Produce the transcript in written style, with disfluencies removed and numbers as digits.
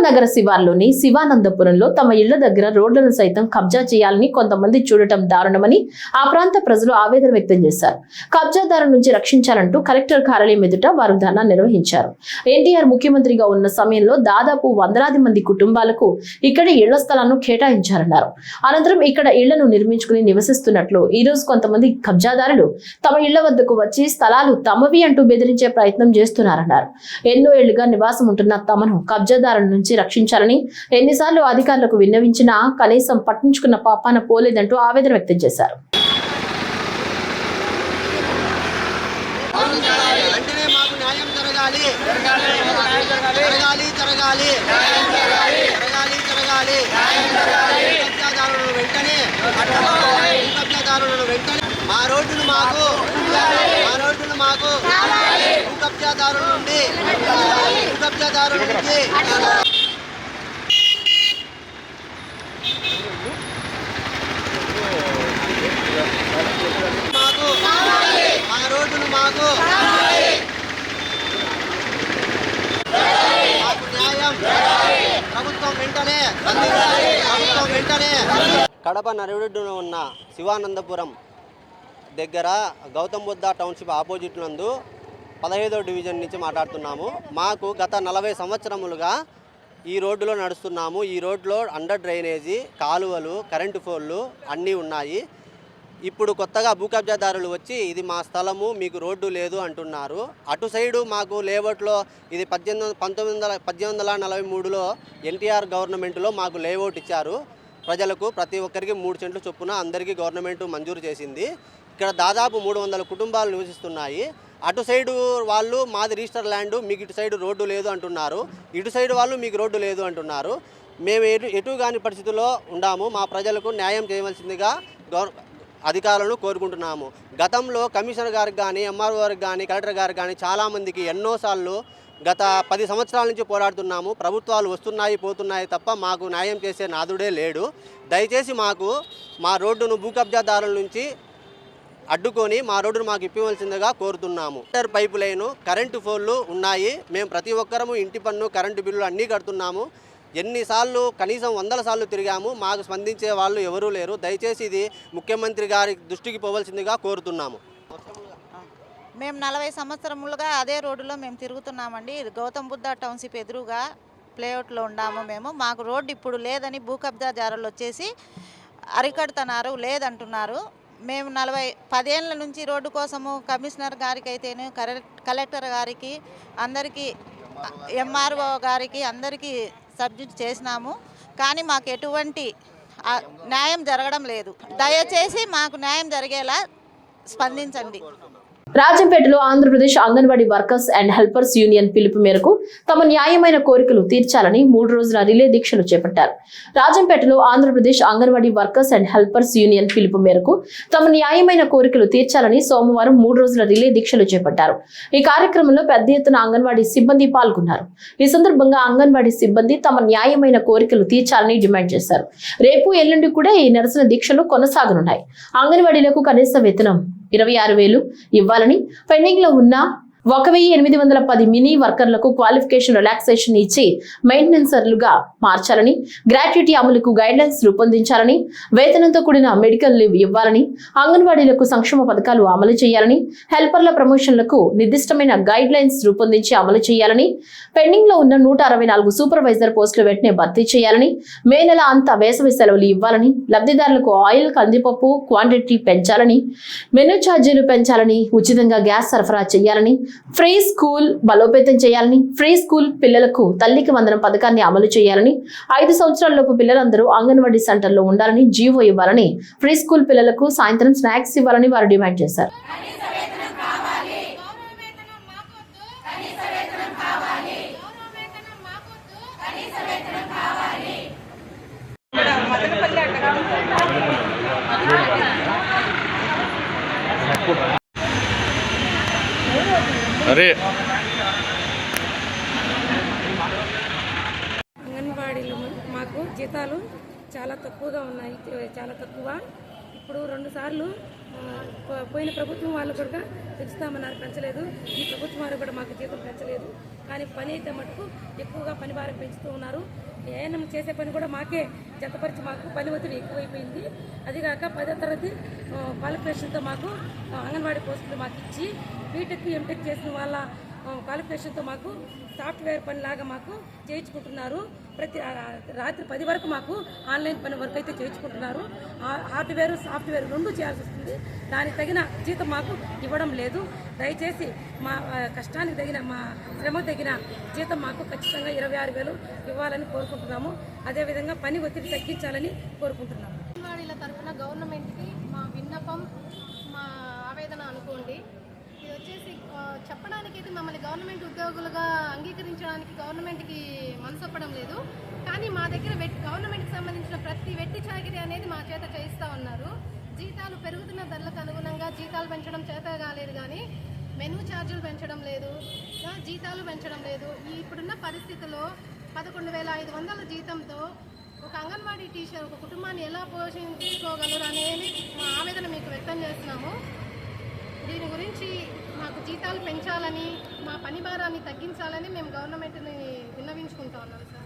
నగర శివార్లోని శివానందపురంలో తమ ఇళ్ల దగ్గర రోడ్లను సైతం కబ్జా చేయాలని కొంతమంది చూడటం దారుణమని ఆ ప్రాంత ప్రజలు ఆవేదన వ్యక్తం చేశారు. కబ్జాదారుల నుంచి రక్షించాలంటూ కలెక్టర్ కార్యాలయం ఎదుట వారు ధర్నా నిర్వహించారు. ఎన్టీఆర్ ముఖ్యమంత్రిగా ఉన్న సమయంలో దాదాపు వందలాది మంది కుటుంబాలకు ఇక్కడి ఇళ్ల స్థలాలను కేటాయించారన్నారు. అనంతరం ఇక్కడ ఇళ్లను నిర్మించుకుని నివసిస్తున్నట్లు ఈ రోజు కొంతమంది కబ్జాదారులు తమ ఇళ్ల వద్దకు వచ్చి స్థలాలు తమవి అంటూ బెదిరించే ప్రయత్నం చేస్తున్నారన్నారు. ఎన్నో ఏళ్లుగా నివాసం ఉంటున్న తమను కబ్జాదారుల నుంచి రక్షించాలని ఎన్నిసార్లు అధికారులకు విన్నవించినా కనీసం పట్టించుకున్న పాపాన పోలేదంటూ ఆవేదన వ్యక్తం చేశారు. మా రోడ్డును మాకు కబ్జాదారుల నుండి మాకు న్యాయం ప్రభుత్వం వెంటనే కడప నడిబొడ్డున ఉన్న శివానందపురం దగ్గర గౌతమ్ బుద్ధ టౌన్షిప్ ఆపోజిట్ నందు 15వ డివిజన్ నుంచి మాట్లాడుతున్నాము. మాకు గత 40 సంవత్సరములుగా ఈ రోడ్డులో నడుస్తున్నాము. ఈ రోడ్లో అండర్ డ్రైనేజీ, కాలువలు, కరెంటు పోల్లు అన్నీ ఉన్నాయి. ఇప్పుడు కొత్తగా భూ కబ్జాదారులు వచ్చి ఇది మా స్థలము, మీకు రోడ్డు లేదు అంటున్నారు. అటు సైడు మాకు లేఅవుట్లో ఇది 1843లో ఎన్టీఆర్ గవర్నమెంట్లో మాకు లేఅవుట్ ఇచ్చారు. ప్రజలకు ప్రతి ఒక్కరికి 3 సెంట్లు చొప్పున అందరికీ గవర్నమెంట్ మంజూరు చేసింది. ఇక్కడ దాదాపు 300 కుటుంబాలు నివసిస్తున్నాయి. అటు సైడు వాళ్ళు మాది రిజిస్టర్ ల్యాండ్, మీకు ఇటు సైడు రోడ్డు లేదు అంటున్నారు. ఇటు సైడు వాళ్ళు మీకు రోడ్డు లేదు అంటున్నారు. మేము ఎటు కాని పరిస్థితుల్లో ఉన్నాము. మా ప్రజలకు న్యాయం చేయవలసిందిగా అధికారులను కోరుకుంటున్నాము. గతంలో కమిషనర్ గారికి కానీ, ఎంఆర్ఓ గారికి కానీ, కలెక్టర్ గారికి కానీ చాలామందికి ఎన్నోసార్లు గత 10 సంవత్సరాల నుంచి పోరాడుతున్నాము. ప్రభుత్వాలు వస్తున్నాయి పోతున్నాయి తప్ప మాకు న్యాయం చేసే నాదుడే లేడు. దయచేసి మాకు మా రోడ్డును భూ కబ్జాదారుల నుంచి అడ్డుకొని మా రోడ్డును మాకు ఇప్పవలసిందిగా కోరుతున్నాము. వాటర్ పైపు లైను, కరెంటు పోల్లు ఉన్నాయి. మేము ప్రతి ఒక్కరము ఇంటి పన్ను, కరెంటు బిల్లులు అన్నీ కడుతున్నాము. ఎన్నిసార్లు కనీసం 100 సార్లు తిరిగాము. మాకు స్పందించే వాళ్ళు ఎవరూ లేరు. దయచేసి ఇది ముఖ్యమంత్రి గారి దృష్టికి పోవలసిందిగా కోరుతున్నాము. మేము 40 సంవత్సరములుగా అదే రోడ్డులో మేము తిరుగుతున్నామండి. గౌతమ్ బుద్ధ టౌన్షిప్ ఎదురుగా ప్లేఅవుట్లో ఉన్నాము మేము. మాకు రోడ్డు ఇప్పుడు లేదని భూ కబ్జాదారులు వచ్చేసి అరికడుతున్నారు, లేదంటున్నారు. మేము 10 ఏళ్ళ నుంచి రోడ్డు కోసము కమిషనర్ గారికి అయితేనే, కలెక్టర్ గారికి, అందరికీ, ఎంఆర్ఓ గారికి అందరికీ సబ్మిట్ చేసినాము. కానీ మాకు ఎటువంటి న్యాయం జరగడం లేదు. దయచేసి మాకు న్యాయం జరిగేలా స్పందించండి. రాజంపేటలో Andhra Pradesh anganwadi workers and helpers union పిలుపు మేరకు తమ న్యాయమైన కోరికలు తీర్చాలని 3 రోజుల రిలే దీక్షలు చేపట్టారు. రాజంపేటలో Andhra Pradesh anganwadi workers and helpers union పిలుపు మేరకు తమ న్యాయమైన కోరికలు తీర్చాలని సోమవారం 3 రోజుల రిలే దీక్షలు చేపట్టారు. ఈ కార్యక్రమంలో పెద్ద ఎత్తున అంగన్వాడీ సిబ్బంది పాల్గొన్నారు. ఈ సందర్భంగా అంగన్వాడీ సిబ్బంది తమ న్యాయమైన కోరికలు తీర్చాలని డిమాండ్ చేశారు. రేపు ఎల్లుండి కూడా ఈ నిరసన దీక్షలు కొనసాగనున్నాయి. అంగన్వాడీలకు కనీస వేతనం 26,000 ఇవ్వాలని, పెండింగ్ లో ఉన్న 1,810 మినీ వర్కర్లకు క్వాలిఫికేషన్ రిలాక్సేషన్ ఇచ్చి మెయింటెనెన్సర్లుగా మార్చాలని, గ్రాట్యుటీ అమలుకు గైడ్లైన్స్ రూపొందించాలని, వేతనంతో కూడిన మెడికల్ లీవ్ ఇవ్వాలని, అంగన్వాడీలకు సంక్షేమ పథకాలు అమలు చేయాలని, హెల్పర్ల ప్రమోషన్లకు నిర్దిష్టమైన గైడ్ లైన్స్ రూపొందించి అమలు చేయాలని, పెండింగ్ లో ఉన్న 164 సూపర్వైజర్ పోస్టులు వెంటనే భర్తీ చేయాలని, మే నెల అంతా వేసవి సెలవులు ఇవ్వాలని, లబ్ధిదారులకు ఆయిల్, కందిపప్పు క్వాంటిటీ పెంచాలని, మెనూ ఛార్జీలు పెంచాలని, ఉచితంగా గ్యాస్ సరఫరా చేయాలని, ఫ్రీ స్కూల్ బలోపేతం చేయాలని, ఫ్రీ స్కూల్ పిల్లలకు తల్లికి వందనం పథకాన్ని అమలు చేయాలని, 5 సంవత్సరాలలోపు పిల్లలందరూ అంగన్వాడీ సెంటర్లో ఉండాలని జీవో ఇవ్వాలని, ఫ్రీ స్కూల్ పిల్లలకు సాయంత్రం స్నాక్స్ ఇవ్వాలని వారు డిమాండ్ చేశారు. అంగన్వాడీలు మాకు జీతాలు చాలా తక్కువగా ఉన్నాయి. చాలా తక్కువ. ఇప్పుడు 2 సార్లు పోయిన ప్రభుత్వం వాళ్ళు కూడా పెంచుతామన్నారు, పెంచలేదు. ఈ ప్రభుత్వం వారు కూడా మాకు జీతం పెంచలేదు. కానీ పని అయితే మటుకు ఎక్కువగా పని భారం పెంచుతూ ఉన్నారు. ఏఎన్ఎం చేసే పని కూడా మాకే జతపరిచి మాకు పని ఒత్తిడి ఎక్కువైపోయింది. అదిగాక 10వ తరగతి క్వాలిఫికేషన్తో మాకు అంగన్వాడీ పోస్టులు మాకు ఇచ్చి బీటెక్ ఎంటెక్ చేసిన వాళ్ళ క్వాలిఫికేషన్తో మాకు సాఫ్ట్వేర్ పనిలాగా మాకు చేయించుకుంటున్నారు. ప్రతి రాత్రి 10 వరకు మాకు ఆన్లైన్ పని వరకు అయితే చేయించుకుంటున్నారు. హార్డ్వేర్ సాఫ్ట్వేర్ 2 చేయాల్సి వస్తుంది. దానికి తగిన జీతం మాకు ఇవ్వడం లేదు. దయచేసి మా కష్టానికి తగిన, మా శ్రమకు తగిన జీతం మాకు ఖచ్చితంగా 26,000 ఇవ్వాలని కోరుకుంటున్నాము. అదేవిధంగా పని ఒత్తిడి తగ్గించాలని కోరుకుంటున్నాము. అంగన్వాడీల తరఫున గవర్నమెంట్కి మా విన్నపం, మా ఆవేదన అనుకోండి. ఇది వచ్చేసి చెప్పడానికి అయితే మమ్మల్ని గవర్నమెంట్ ఉద్యోగులుగా అంగీకరించడానికి గవర్నమెంట్కి మనసొప్పడం లేదు. కానీ మా దగ్గర గవర్నమెంట్కి సంబంధించిన ప్రతి వెట్టి చాకిరీ అనేది మా చేత చేయిస్తూ ఉన్నారు. జీతాలు పెరుగుతున్న ధరలకు అనుగుణంగా జీతాలు పెంచడం చేత కాలేదు, కానీ మెనూ ఛార్జీలు పెంచడం లేదు, జీతాలు పెంచడం లేదు. ఇప్పుడున్న పరిస్థితుల్లో 11,500 జీతంతో ఒక అంగన్వాడీ టీచర్ ఒక కుటుంబాన్ని ఎలా పోషించుకోగలరు అనేది మా ఆవేదన మీకు వ్యక్తం చేస్తున్నాము. దీని గురించి మాకు జీతాలు పెంచాలని, మా పని భారాన్ని తగ్గించాలని మేము గవర్నమెంట్ని విన్నవించుకుంటా ఉన్నాం సార్.